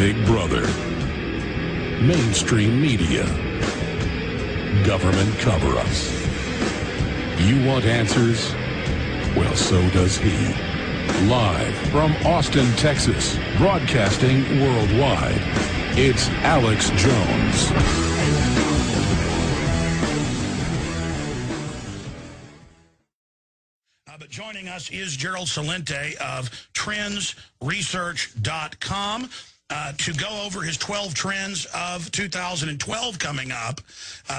Big Brother, mainstream media, government cover-ups. You want answers? Well, so does he. Live from Austin, Texas, broadcasting worldwide, it's Alex Jones. But joining us is Gerald Celente of trendsresearch.com to go over his 12 trends of 2012 coming up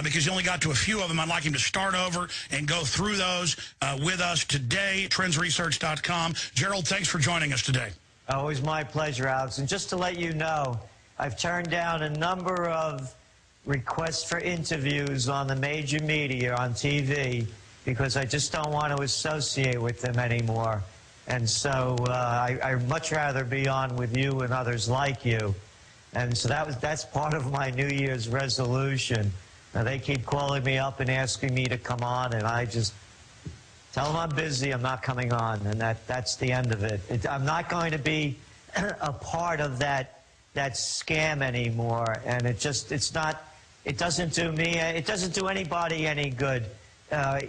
because he only got to a few of them. I'd like him to start over and go through those with us today, trendsresearch.com. Gerald, thanks for joining us today. Always my pleasure, Alex. And just to let you know, I've turned down a number of requests for interviews on the major media on TV because I just don't want to associate with them anymore. And so I'd much rather be on with you and others like you. And so that's part of my New Year's resolution. Now, they keep calling me up and asking me to come on, and I just tell them I'm busy, I'm not coming on, and that's the end of it. I'm not going to be a part of that scam anymore, and it doesn't do me, it doesn't do anybody any good.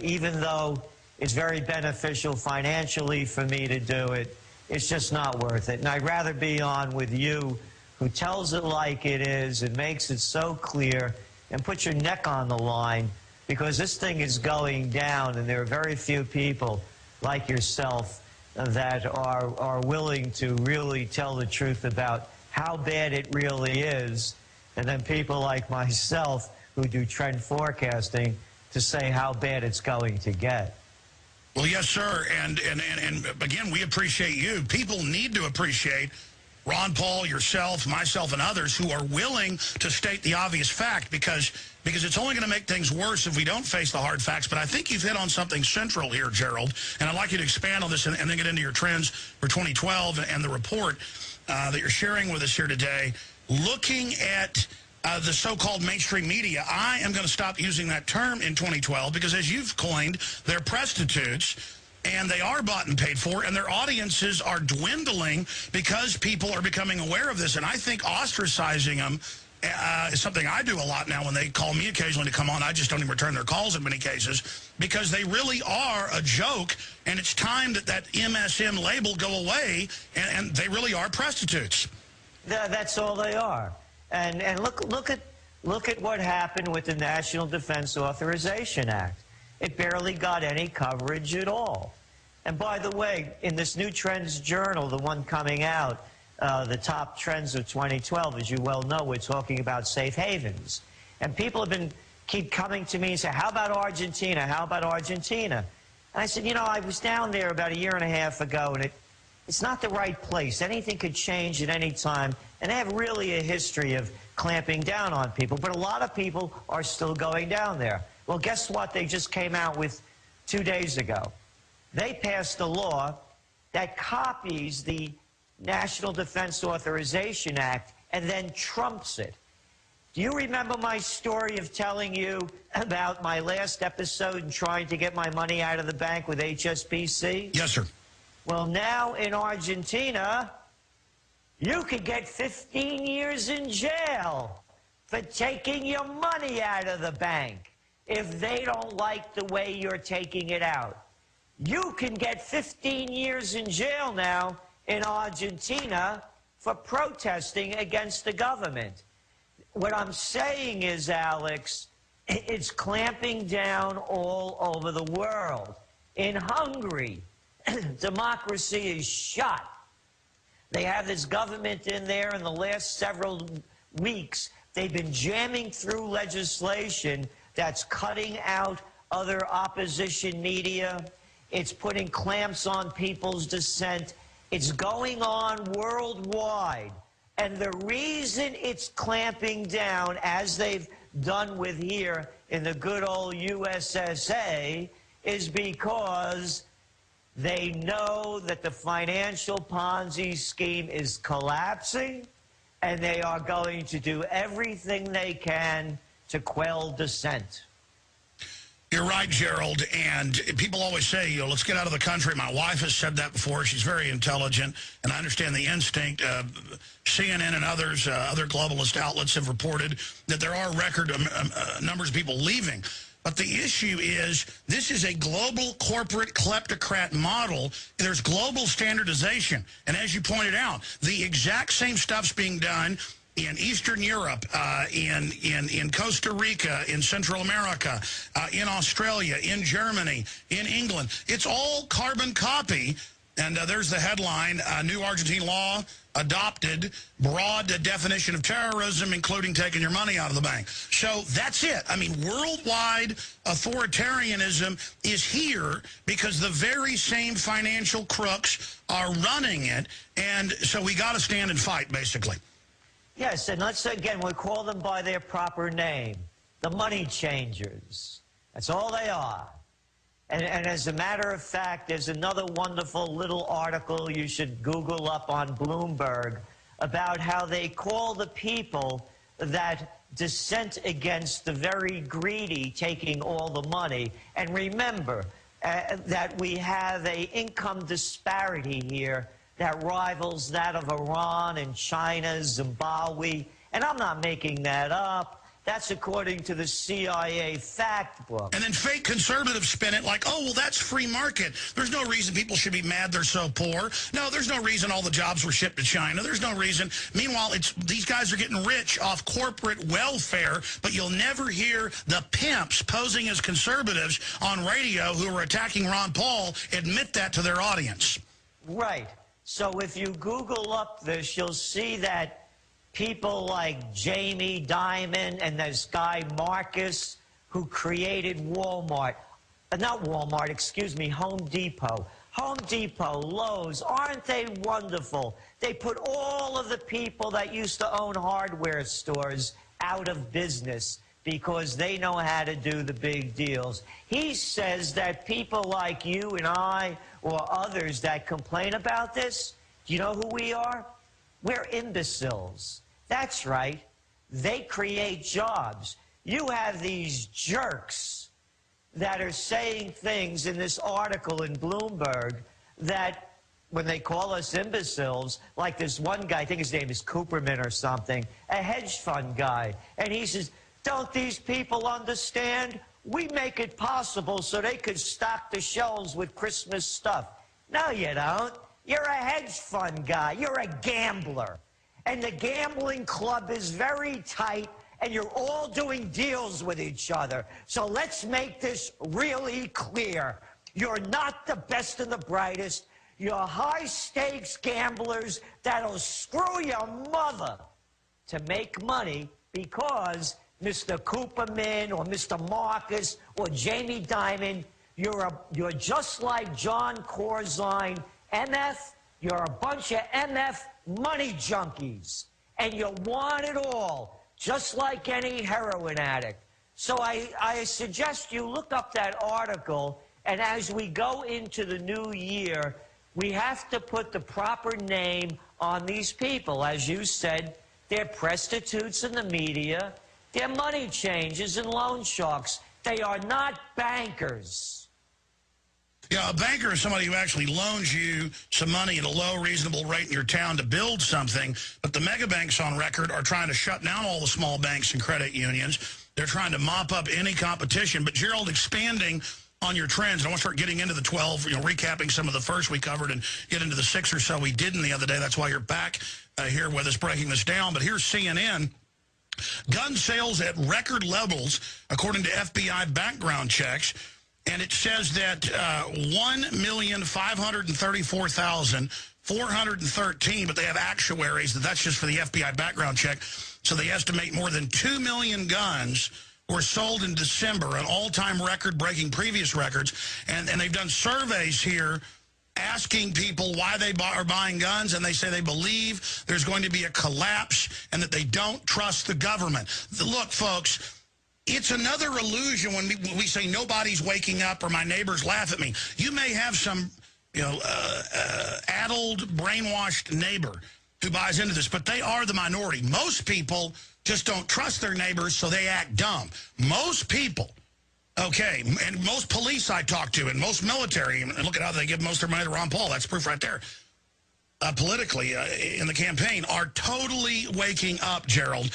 Even though it's very beneficial financially for me to do it, it's just not worth it. And I'd rather be on with you, who tells it like it is and makes it so clear and put your neck on the line, because this thing is going down, and there are very few people like yourself that are willing to really tell the truth about how bad it really is, and then people like myself who do trend forecasting to say how bad it's going to get. Well, yes, sir. And again, we appreciate you. People need to appreciate Ron Paul, yourself, myself, and others who are willing to state the obvious fact, because it's only going to make things worse if we don't face the hard facts. But I think you've hit on something central here, Gerald, and I'd like you to expand on this and then get into your trends for 2012 and the report that you're sharing with us here today. Looking at the so-called mainstream media, I am going to stop using that term in 2012 because, as you've coined, they're prostitutes, and they are bought and paid for, and their audiences are dwindling because people are becoming aware of this. And I think ostracizing them is something I do a lot now. When they call me occasionally to come on, I just don't even return their calls in many cases because they really are a joke, and it's time that that MSM label go away, and they really are prostitutes. That's all they are. And look at what happened with the National Defense Authorization Act. It barely got any coverage at all. And by the way, in this new Trends Journal, the one coming out, the top trends of 2012, as you well know, we're talking about safe havens. And people have keep coming to me and say, how about Argentina? How about Argentina? And I said, you know, I was down there about a year and a half ago, and it's not the right place. Anything could change at any time. And they have really a history of clamping down on people. But a lot of people are still going down there. Well, guess what they just came out with 2 days ago? They passed a law that copies the National Defense Authorization Act and then trumps it. Do you remember my story of telling you about my last episode and trying to get my money out of the bank with HSBC? Yes, sir. Well, now in Argentina, you could get 15 years in jail for taking your money out of the bank if they don't like the way you're taking it out. You can get 15 years in jail now in Argentina for protesting against the government. What I'm saying is, Alex, it's clamping down all over the world. In Hungary, democracy is shot. They have this government in there in the last several weeks. They've been jamming through legislation that's cutting out other opposition media. It's putting clamps on people's dissent. It's going on worldwide. And the reason it's clamping down, as they've done with here in the good old USSA, is because they know that the financial Ponzi scheme is collapsing, and they are going to do everything they can to quell dissent. You're right, Gerald, and people always say, you know, let's get out of the country. My wife has said that before. She's very intelligent, and I understand the instinct. CNN and others, other globalist outlets have reported that there are record numbers of people leaving. But the issue is, this is a global corporate kleptocrat model. There's global standardization. And as you pointed out, the exact same stuff's being done in Eastern Europe, in Costa Rica, in Central America, in Australia, in Germany, in England. It's all carbon copy. And there's the headline, new Argentine law adopted, broad definition of terrorism, including taking your money out of the bank. So that's it. I mean, worldwide authoritarianism is here because the very same financial crooks are running it. And so we got to stand and fight, basically. Yes, and let's, again, we call them by their proper name, the money changers. That's all they are. And as a matter of fact, there's another wonderful little article you should Google up on Bloomberg about how they call the people that dissent against the very greedy taking all the money. And remember that we have an income disparity here that rivals that of Iran and China, Zimbabwe. And I'm not making that up. That's according to the CIA fact book. And then fake conservatives spin it like, oh, well, that's free market. There's no reason people should be mad they're so poor. No, there's no reason all the jobs were shipped to China. There's no reason. Meanwhile, these guys are getting rich off corporate welfare, but you'll never hear the pimps posing as conservatives on radio who are attacking Ron Paul admit that to their audience. Right. So if you Google up this, you'll see that people like Jamie Dimon and this guy Marcus, who created Walmart, not Walmart, excuse me, Home Depot. Home Depot, Lowe's, aren't they wonderful? They put all of the people that used to own hardware stores out of business because they know how to do the big deals. He says that people like you and I or others that complain about this, do you know who we are? We're imbeciles. That's right. They create jobs. You have these jerks that are saying things in this article in Bloomberg that when they call us imbeciles, like this one guy, I think his name is Cooperman or something, a hedge fund guy, and he says, don't these people understand? We make it possible so they could stock the shelves with Christmas stuff. No, you don't. You're a hedge fund guy. You're a gambler. And the gambling club is very tight, and you're all doing deals with each other. So let's make this really clear. You're not the best and the brightest. You're high-stakes gamblers that'll screw your mother to make money because Mr. Cooperman or Mr. Marcus or Jamie Dimon, you're just like John Corzine, MF. You're a bunch of MF money junkies, and you want it all, just like any heroin addict. So I suggest you look up that article, and as we go into the new year, we have to put the proper name on these people. As you said, they're prostitutes in the media, they're money changers and loan sharks. They are not bankers. Yeah, a banker is somebody who actually loans you some money at a low, reasonable rate in your town to build something. But the mega banks on record are trying to shut down all the small banks and credit unions. They're trying to mop up any competition. But, Gerald, expanding on your trends, I want to start getting into the 12, recapping some of the first we covered and get into the 6 or so we didn't the other day. That's why you're back here with us breaking this down. But here's CNN. Gun sales at record levels, according to FBI background checks. And it says that 1,534,413, but they have actuaries that's just for the FBI background check. So they estimate more than 2 million guns were sold in December, an all-time record, breaking previous records. And they've done surveys here asking people why they are buying guns, and they say they believe there's going to be a collapse and that they don't trust the government. Look, folks, it's another illusion when we say nobody's waking up or my neighbors laugh at me. You may have some, addled, brainwashed neighbor who buys into this, but they are the minority. Most people just don't trust their neighbors, so they act dumb. Most people Okay, and most police I talk to, and most military, and look at how they give most of their money to Ron Paul. That's proof right there. Politically, in the campaign, are totally waking up, Gerald.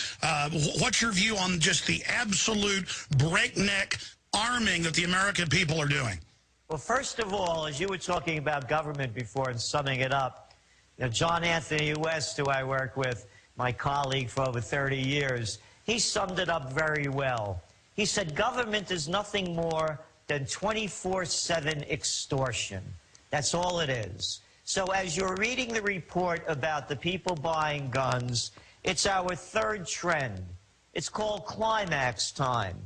What's your view on just the absolute breakneck arming that the American people are doing? Well, first of all, as you were talking about government before and summing it up, you know, John Anthony West, who I work with, my colleague for over 30 years, he summed it up very well. He said government is nothing more than 24/7 extortion. That's all it is. So as you're reading the report about the people buying guns, it's our third trend. It's called climax time.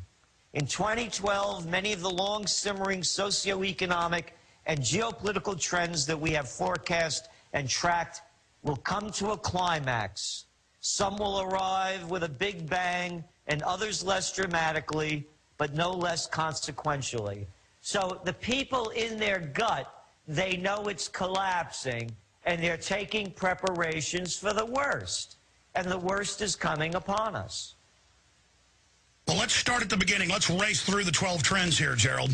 In 2012, many of the long-simmering socioeconomic and geopolitical trends that we have forecast and tracked will come to a climax. Some will arrive with a big bang, and others less dramatically, but no less consequentially. So the people in their gut, they know it's collapsing, and they're taking preparations for the worst. And the worst is coming upon us. Well, let's start at the beginning. Let's race through the 12 trends here, Gerald.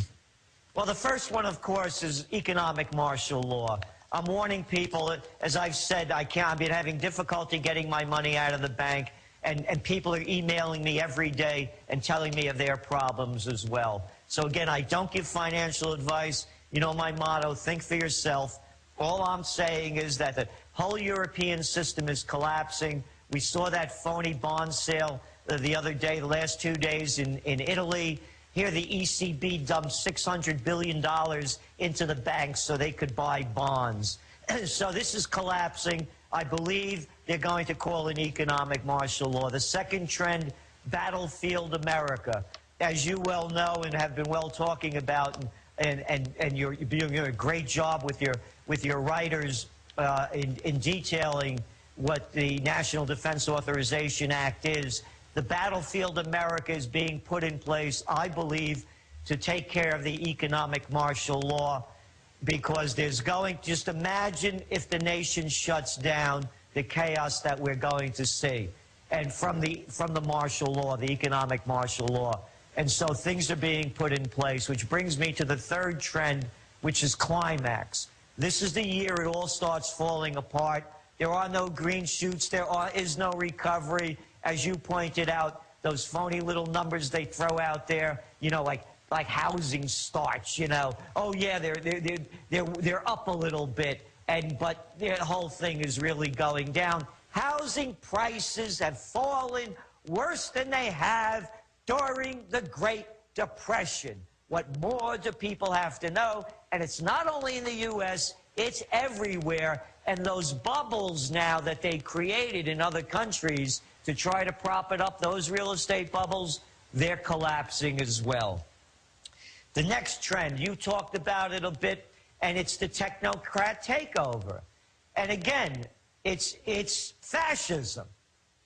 Well, the first one, of course, is economic martial law. I'm warning people, as I've said, I've been having difficulty getting my money out of the bank, and people are emailing me every day and telling me of their problems as well. So again, I don't give financial advice. You know my motto, think for yourself. All I'm saying is that the whole European system is collapsing. We saw that phony bond sale the other day, the last 2 days in Italy. Here the ECB dumped $600 billion into the banks so they could buy bonds. So this is collapsing. I believe they're going to call an economic martial law. The second trend, battlefield America. As you well know and have been well talking about, and you're doing a great job with your writers in detailing what the National Defense Authorization Act is. The battlefield America is being put in place, I believe, to take care of the economic martial law, because there's just imagine if the nation shuts down, the chaos that we're going to see, and from the martial law, the economic martial law. And so things are being put in place, which brings me to the third trend, which is climax. This is the year it all starts falling apart. There are no green shoots. There is no recovery. As you pointed out, those phony little numbers they throw out there, you know, like housing starts, you know. Oh yeah, they're up a little bit, but the whole thing is really going down. Housing prices have fallen worse than they have during the Great Depression. What more do people have to know? And it's not only in the U.S., it's everywhere. And those bubbles now that they created in other countries to try to prop it up, those real estate bubbles, they're collapsing as well. The next trend, you talked about it a bit, and it's the technocrat takeover. And again, it's fascism,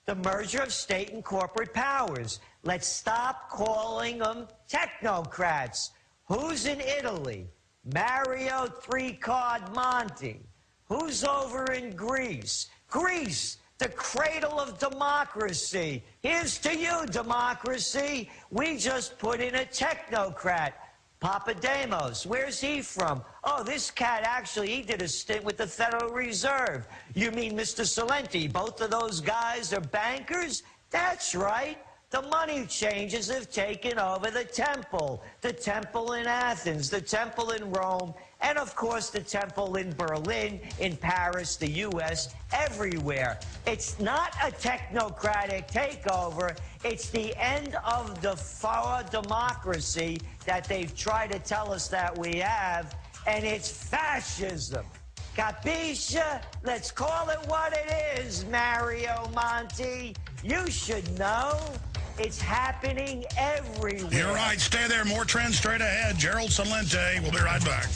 the merger of state and corporate powers. Let's stop calling them technocrats. Who's in Italy? Mario Three-Card Monte. Who's over in Greece? Greece, the cradle of democracy. Here's to you, democracy. We just put in a technocrat. Papademos, where's he from? Oh, this cat actually, he did a stint with the Federal Reserve. You mean Mr. Celente? Both of those guys are bankers? That's right. The money changers have taken over the temple in Athens, the temple in Rome, and of course the temple in Berlin, in Paris, the U.S., everywhere. It's not a technocratic takeover. It's the end of the forward democracy that they've tried to tell us that we have, and it's fascism. Capisce? Let's call it what it is, Mario Monti. You should know. It's happening everywhere. You're right. Stay there. More trends straight ahead. Gerald Celente. We'll be right back.